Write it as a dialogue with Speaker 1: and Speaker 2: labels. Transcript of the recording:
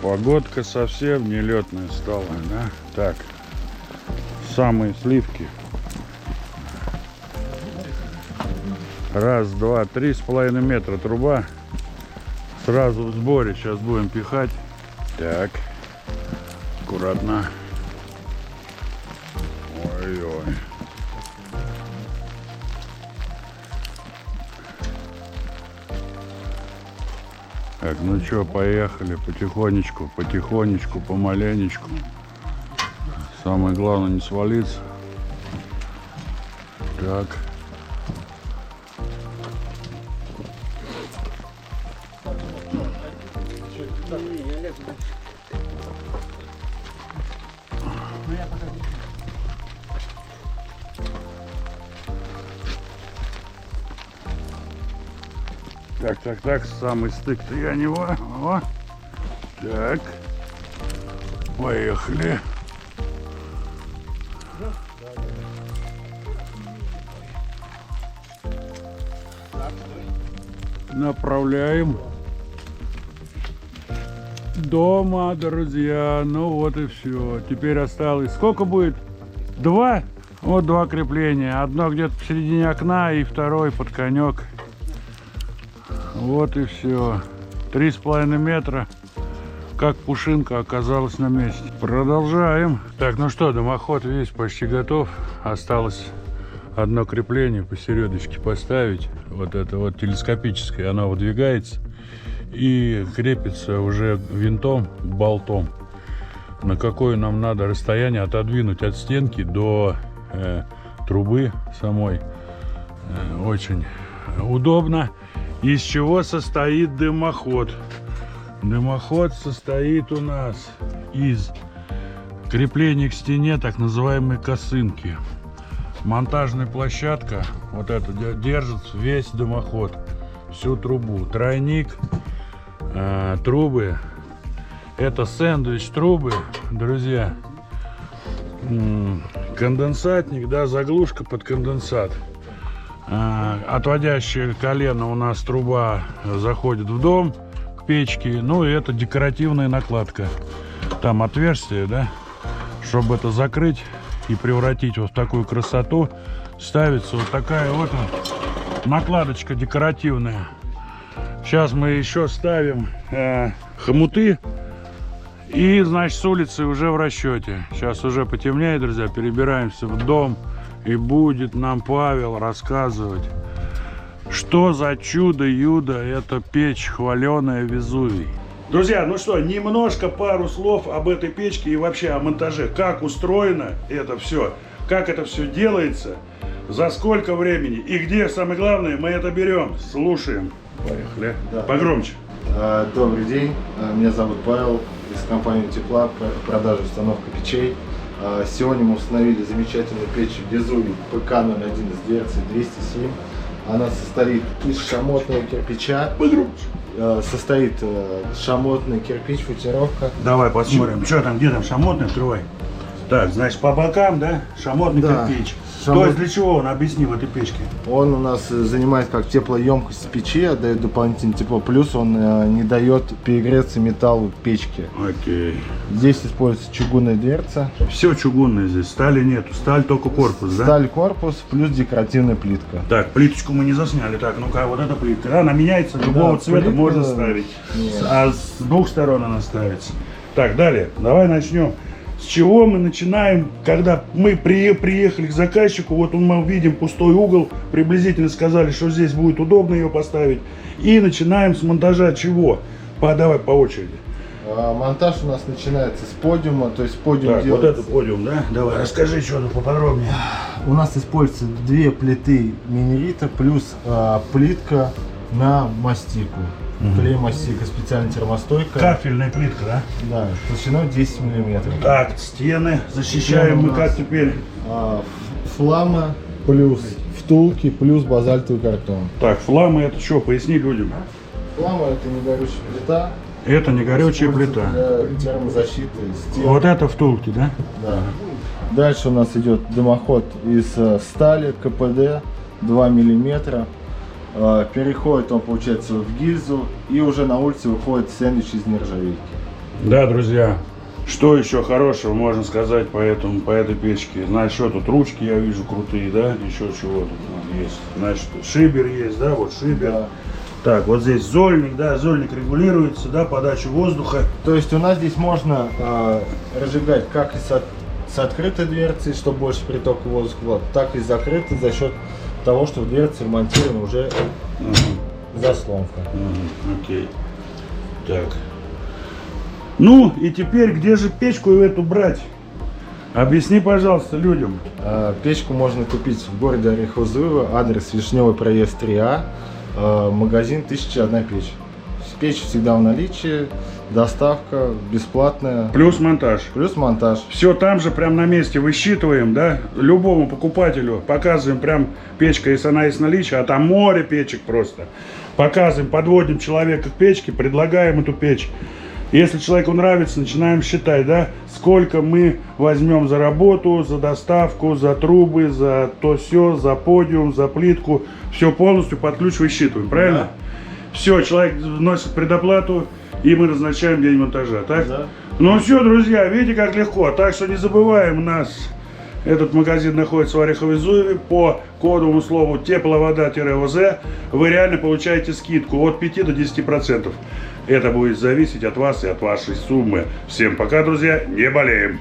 Speaker 1: Погодка совсем нелетная стала, да? Так, самые сливки. Раз, два, 3,5 метра труба. Сразу в сборе. Сейчас будем пихать. Так, аккуратно. Ой-ой. Так, ну что, поехали потихонечку, потихонечку, помаленечку. Самое главное не свалиться. Так. Так, самый стык-то я не во. О. Так, поехали. Направляем. Дома, друзья. Ну вот и все. Теперь осталось. Сколько будет? Два? Вот два крепления. Одно где-то посередине окна и второй под конек. Вот и все. 3,5 метра. Как пушинка оказалась на месте. Продолжаем. Так, ну что, дымоход весь почти готов. Осталось одно крепление посередочке поставить. Вот это вот телескопическое. Оно выдвигается и крепится уже винтом, болтом. На какое нам надо расстояние отодвинуть от стенки до трубы самой. Очень удобно. Из чего состоит дымоход? Дымоход состоит у нас из крепления к стене, так называемой косынки. Монтажная площадка, вот это держит весь дымоход, всю трубу. Тройник, трубы. Это сэндвич трубы, друзья. Конденсатник, да, заглушка под конденсат. Отводящее колено у нас труба заходит в дом к печке. Ну и это декоративная накладка. Там отверстие, да, чтобы это закрыть и превратить вот в такую красоту, ставится вот такая вот накладочка декоративная. Сейчас мы еще ставим хомуты. И, значит, с улицы уже в расчете. Сейчас уже потемнеет, друзья, перебираемся в дом. И будет нам Павел рассказывать, что за чудо-юдо это печь хваленая Везувий. Друзья, ну что, немножко пару слов об этой печке и вообще о монтаже. Как устроено это все, как это все делается, за сколько времени и где, самое главное, мы это берем. Слушаем. Поехали. Да. Погромче.
Speaker 2: Добрый день, меня зовут Павел, из компании Тепла, продажа установка печей. Сегодня мы установили замечательную печь Везувий ПК-01 с дверцей 207. Она состоит из шамотного кирпича. Состоит шамотный кирпич, футировка.
Speaker 1: Давай посмотрим, что там, где там шамотный, открывай. Так, значит, по бокам, да, шамотный кирпич. То есть для чего он, объясни, в этой печке?
Speaker 2: Он у нас занимает как теплоемкость печи, отдает дополнительное тепло, плюс он не дает перегреться металлу печки.
Speaker 1: Окей.
Speaker 2: Здесь используется чугунная дверца.
Speaker 1: Все чугунное здесь, стали нету, сталь только корпус, да?
Speaker 2: Сталь корпус плюс декоративная плитка.
Speaker 1: Так, плиточку мы не засняли, так, ну-ка, вот эта плитка, да, она меняется, любого цвета плитка можно ставить, а с двух сторон она ставится. Так, далее, давай начнем. С чего мы начинаем, когда мы приехали к заказчику, вот мы видим пустой угол, приблизительно сказали, что здесь будет удобно ее поставить, и начинаем с монтажа чего? Давай по очереди.
Speaker 2: Монтаж у нас начинается с подиума, то есть подиум
Speaker 1: так,
Speaker 2: делается...
Speaker 1: вот этот подиум, да? Давай, расскажи что-то поподробнее.
Speaker 2: У нас используются две плиты минерита плюс плитка на мастику. Клей мастика, специальная термостойка.
Speaker 1: Кафельная плитка, да?
Speaker 2: Да, толщиной 10 мм.
Speaker 1: Так, стены защищаем мы как теперь?
Speaker 2: Флама плюс втулки плюс базальтовый картон.
Speaker 1: Так, флама это что, поясни людям.
Speaker 2: Флама это не горючая плита.
Speaker 1: Это не горючая плита.
Speaker 2: Для термозащиты стен.
Speaker 1: Вот это втулки, да?
Speaker 2: Да. Дальше у нас идет дымоход из стали КПД 2 мм. Переходит он, получается, в гильзу, и уже на улице выходит сэндвич из нержавейки.
Speaker 1: Да, друзья, что еще хорошего можно сказать по этой печке? Знаешь, что тут ручки я вижу крутые, да? Еще чего тут есть? Значит, шибер есть, да? Вот шибер.
Speaker 2: Да.
Speaker 1: Так, вот здесь зольник, да, зольник регулируется, да, подачу воздуха.
Speaker 2: То есть у нас здесь можно разжигать как и с открытой дверцей, чтобы больше притока воздуха, вот, так и с закрытой за счет того, что в дверце монтирована уже заслонка.
Speaker 1: Окей. Так. Ну, и теперь где же печку эту брать? Объясни, пожалуйста, людям.
Speaker 2: Печку можно купить в городе Орехово-Зуево, адрес Вишневый проезд 3А, магазин 1001 печь. Печь всегда в наличии, доставка бесплатная.
Speaker 1: Плюс монтаж.
Speaker 2: Плюс монтаж.
Speaker 1: Все там же, прям на месте высчитываем, да? Любому покупателю показываем прям печка, если она есть в наличии, а там море печек просто. Показываем, подводим человека к печке, предлагаем эту печь. Если человеку нравится, начинаем считать, да, сколько мы возьмем за работу, за доставку, за трубы, за то все, за подиум, за плитку. Все полностью под ключ высчитываем, правильно?
Speaker 2: Да.
Speaker 1: Все, человек вносит предоплату, и мы назначаем день монтажа, так?
Speaker 2: Да.
Speaker 1: Ну все, друзья, видите, как легко. Так что не забываем, у нас этот магазин находится в Орехово-Зуеве. По кодовому слову тепловода-ОЗ вы реально получаете скидку от 5 до 10%. Это будет зависеть от вас и от вашей суммы. Всем пока, друзья, не болеем!